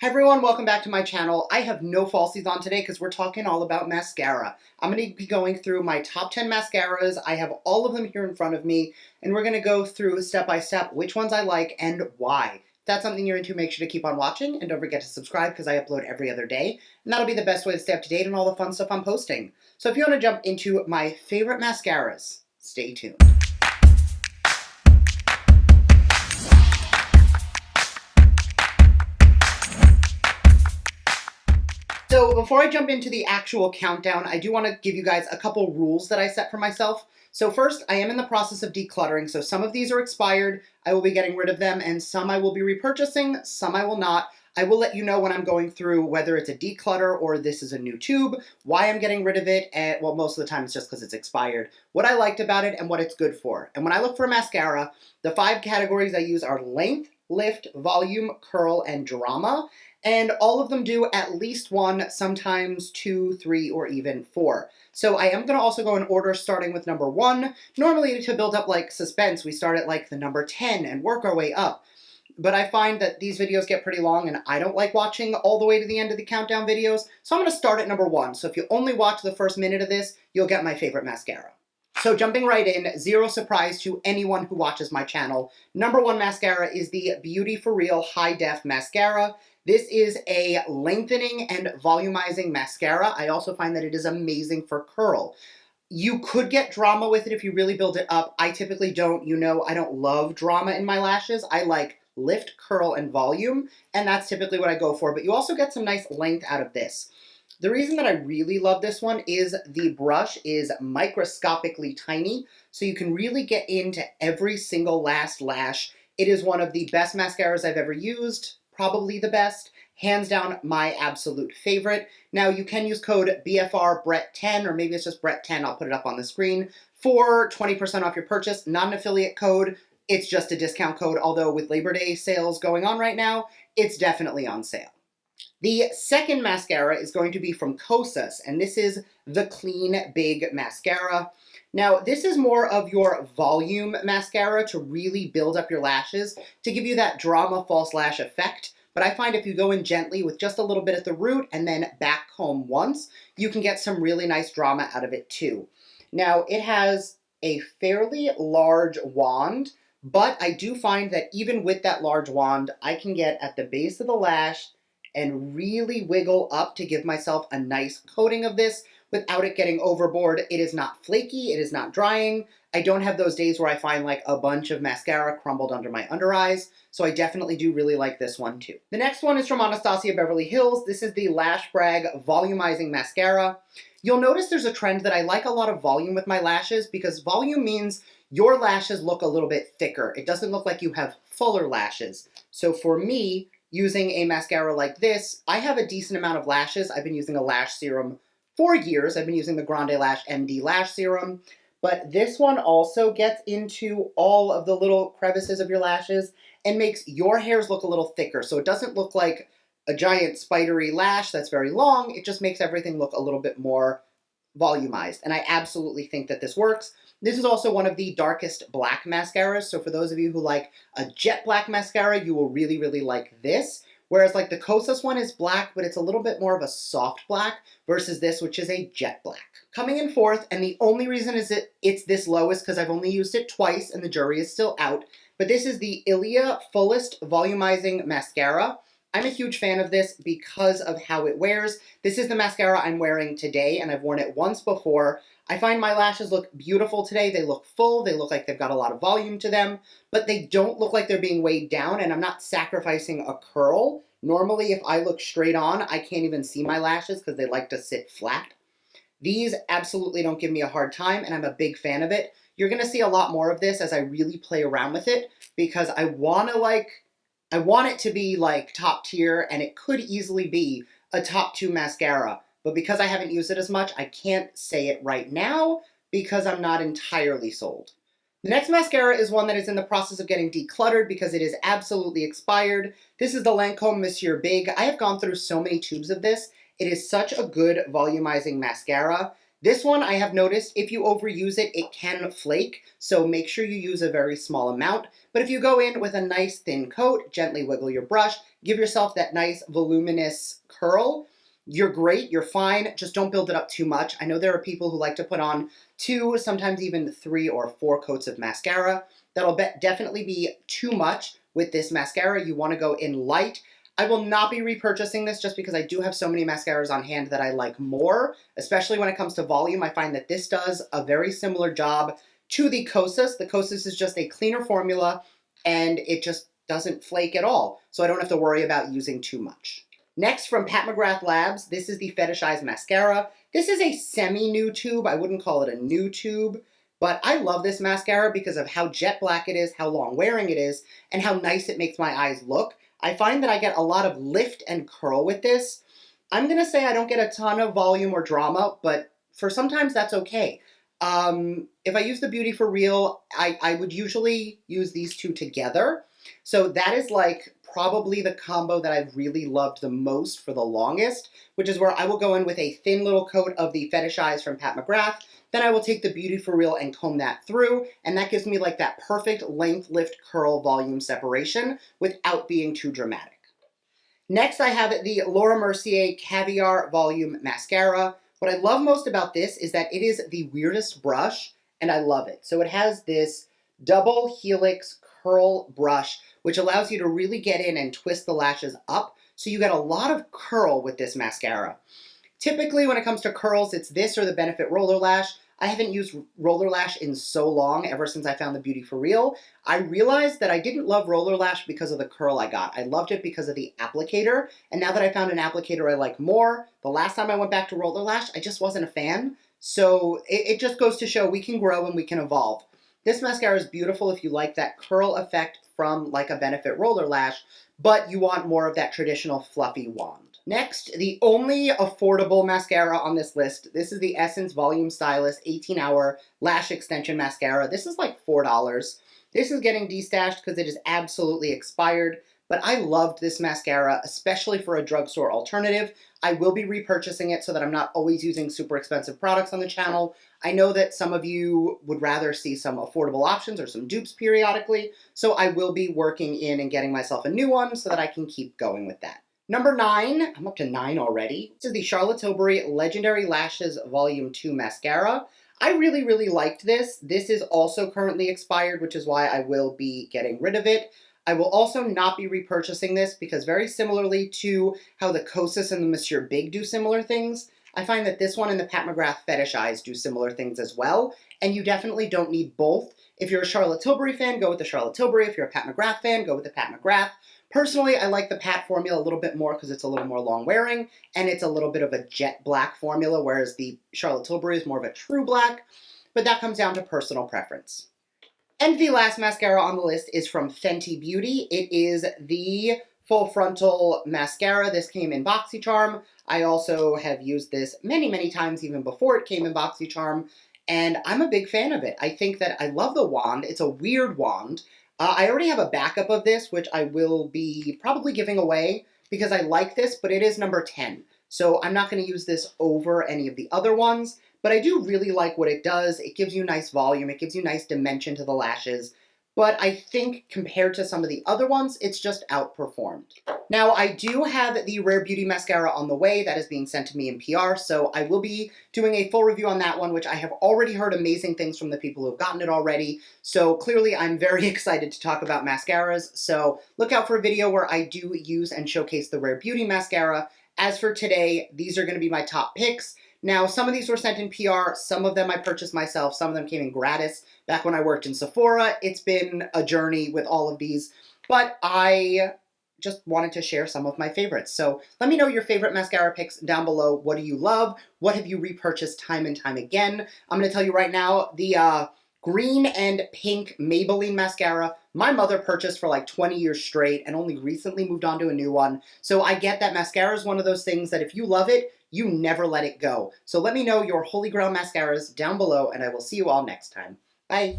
Hi everyone, welcome back to my channel. I have no falsies on today because we're talking all about mascara. I'm going to be going through my top 10 mascaras. I have all of them here in front of me, and we're going to go through step by step which ones I like and why. If that's something you're into, make sure to keep on watching, and don't forget to subscribe because I upload every other day, and that'll be the best way to stay up to date on all the fun stuff I'm posting. So if you want to jump into my favorite mascaras, stay tuned. So before I jump into the actual countdown, I do want to give you guys a couple rules that I set for myself. So first, I am in the process of decluttering, so some of these are expired, I will be getting rid of them, and some I will be repurchasing, some I will not. I will let you know when I'm going through whether it's a declutter or this is a new tube, why I'm getting rid of it, and well, most of the time it's just because it's expired, what I liked about it, and what it's good for. And when I look for a mascara, the 5 categories I use are length, lift, volume, curl, and drama. And all of them do at least 1, sometimes 2, 3, or even 4. So I am going to also go in order starting with number 1. Normally to build up like suspense, we start at like the number 10 and work our way up. But I find that these videos get pretty long and I don't like watching all the way to the end of the countdown videos. So I'm going to start at number 1. So if you only watch the first minute of this, you'll get my favorite mascara. So jumping right in, zero surprise to anyone who watches my channel. Number 1 mascara is the Beauty For Real High Def Mascara. This is a lengthening and volumizing mascara. I also find that it is amazing for curl. You could get drama with it if you really build it up. I typically don't, I don't love drama in my lashes. I like lift, curl, and volume, and that's typically what I go for. But you also get some nice length out of this. The reason that I really love this one is the brush is microscopically tiny, so you can really get into every single last lash. It is one of the best mascaras I've ever used. Probably the best, hands down my absolute favorite. Now you can use code BFRBRETT10, or maybe it's just Brett10, I'll put it up on the screen, for 20% off your purchase. Not an affiliate code, it's just a discount code, although with Labor Day sales going on right now, it's definitely on sale. The second mascara is going to be from Koss, and this is the Clean Big Mascara. Now, this is more of your volume mascara to really build up your lashes, to give you that drama false lash effect. But I find if you go in gently with just a little bit at the root and then back comb once, you can get some really nice drama out of it too. Now, it has a fairly large wand, but I do find that even with that large wand, I can get at the base of the lash and really wiggle up to give myself a nice coating of this without it getting overboard. It is not flaky, it is not drying. I don't have those days where I find like a bunch of mascara crumbled under my under eyes, so I definitely do really like this one too. The next one is from Anastasia Beverly Hills. This is the Lash Brag Volumizing Mascara. You'll notice there's a trend that I like a lot of volume with my lashes because volume means your lashes look a little bit thicker. It doesn't look like you have fuller lashes. So for me, using a mascara like this, I have a decent amount of lashes. I've been using a lash serum for years. I've been using the Grande Lash MD Lash Serum, but this one also gets into all of the little crevices of your lashes and makes your hairs look a little thicker. So it doesn't look like a giant spidery lash that's very long. It just makes everything look a little bit more volumized, and I absolutely think that this works. This is also one of the darkest black mascaras, so for those of you who like a jet black mascara, you will really, really like this. Whereas like the Koss one is black, but it's a little bit more of a soft black versus this, which is a jet black. Coming in fourth, and the only reason is it's this low is because I've only used it twice and the jury is still out, but this is the Ilia Fullest Volumizing Mascara. I'm a huge fan of this because of how it wears. This is the mascara I'm wearing today, and I've worn it once before. I find my lashes look beautiful today. They look full. They look like they've got a lot of volume to them, but they don't look like they're being weighed down, and I'm not sacrificing a curl. Normally, if I look straight on, I can't even see my lashes because they like to sit flat. These absolutely don't give me a hard time, and I'm a big fan of it. You're going to see a lot more of this as I really play around with it because I want it to be like top tier, and it could easily be a top 2 mascara. But because I haven't used it as much, I can't say it right now because I'm not entirely sold. The next mascara is one that is in the process of getting decluttered because it is absolutely expired. This is the Lancome Monsieur Big. I have gone through so many tubes of this. It is such a good volumizing mascara. This one I have noticed if you overuse it, it can flake, so make sure you use a very small amount. But if you go in with a nice thin coat, gently wiggle your brush, give yourself that nice voluminous curl, you're great, you're fine, just don't build it up too much. I know there are people who like to put on 2, sometimes even 3 or 4 coats of mascara. That'll definitely be too much with this mascara. You want to go in light. I will not be repurchasing this just because I do have so many mascaras on hand that I like more, especially when it comes to volume. I find that this does a very similar job to the Kosas. The Kosas is just a cleaner formula and it just doesn't flake at all, so I don't have to worry about using too much. Next, from Pat McGrath Labs, this is the Fetish Eyes Mascara. This is a semi-new tube. I wouldn't call it a new tube, but I love this mascara because of how jet black it is, how long wearing it is, and how nice it makes my eyes look. I find that I get a lot of lift and curl with this. I'm going to say I don't get a ton of volume or drama, but for sometimes that's okay. If I use the Beauty for Real, I would usually use these two together. So that is like probably the combo that I've really loved the most for the longest, which is where I will go in with a thin little coat of the Fetish Eyes from Pat McGrath. Then I will take the Beauty for Real and comb that through, and that gives me like that perfect length, lift, curl, volume separation without being too dramatic. Next, I have the Laura Mercier Caviar Volume Mascara. What I love most about this is that it is the weirdest brush, and I love it. So it has this double helix curl brush, which allows you to really get in and twist the lashes up, so you get a lot of curl with this mascara. Typically, when it comes to curls, it's this or the Benefit Roller Lash. I haven't used Roller Lash in so long, ever since I found the Beauty for Real. I realized that I didn't love Roller Lash because of the curl I got. I loved it because of the applicator, and now that I found an applicator I like more, the last time I went back to Roller Lash, I just wasn't a fan. So it just goes to show we can grow and we can evolve. This mascara is beautiful if you like that curl effect from like a Benefit Roller Lash, but you want more of that traditional fluffy wand. Next, the only affordable mascara on this list. This is the Essence Volume Stylus 18-Hour Lash Extension Mascara. This is like $4. This is getting destashed because it is absolutely expired, but I loved this mascara, especially for a drugstore alternative. I will be repurchasing it so that I'm not always using super expensive products on the channel. I know that some of you would rather see some affordable options or some dupes periodically, so I will be working in and getting myself a new one so that I can keep going with that. Number 9, I'm up to 9 already. This is the Charlotte Tilbury Legendary Lashes Volume 2 Mascara. I really, really liked this. This is also currently expired, which is why I will be getting rid of it. I will also not be repurchasing this because very similarly to how the Kosas and the Monsieur Big do similar things, I find that this one and the Pat McGrath Fetish Eyes do similar things as well, and you definitely don't need both. If you're a Charlotte Tilbury fan, go with the Charlotte Tilbury. If you're a Pat McGrath fan, go with the Pat McGrath. Personally, I like the Pat formula a little bit more because it's a little more long wearing and it's a little bit of a jet black formula, whereas the Charlotte Tilbury is more of a true black, but that comes down to personal preference. And the last mascara on the list is from Fenty Beauty. It is the Full Frontal Mascara. This came in BoxyCharm. I also have used this many, many times even before it came in BoxyCharm, and I'm a big fan of it. I think that I love the wand. It's a weird wand. I already have a backup of this, which I will be probably giving away because I like this, but it is number 10. So I'm not going to use this over any of the other ones, but I do really like what it does. It gives you nice volume. It gives you nice dimension to the lashes. But I think compared to some of the other ones, it's just outperformed. Now, I do have the Rare Beauty Mascara on the way that is being sent to me in PR, so I will be doing a full review on that one, which I have already heard amazing things from the people who have gotten it already. So clearly, I'm very excited to talk about mascaras. So look out for a video where I do use and showcase the Rare Beauty Mascara. As for today, these are going to be my top picks. Now, some of these were sent in PR, some of them I purchased myself, some of them came in gratis back when I worked in Sephora. It's been a journey with all of these, but I just wanted to share some of my favorites. So let me know your favorite mascara picks down below. What do you love? What have you repurchased time and time again? I'm going to tell you right now, the green and pink Maybelline mascara, my mother purchased for like 20 years straight and only recently moved on to a new one. So I get that mascara is one of those things that if you love it, you never let it go. So let me know your holy grail mascaras down below, and I will see you all next time. Bye.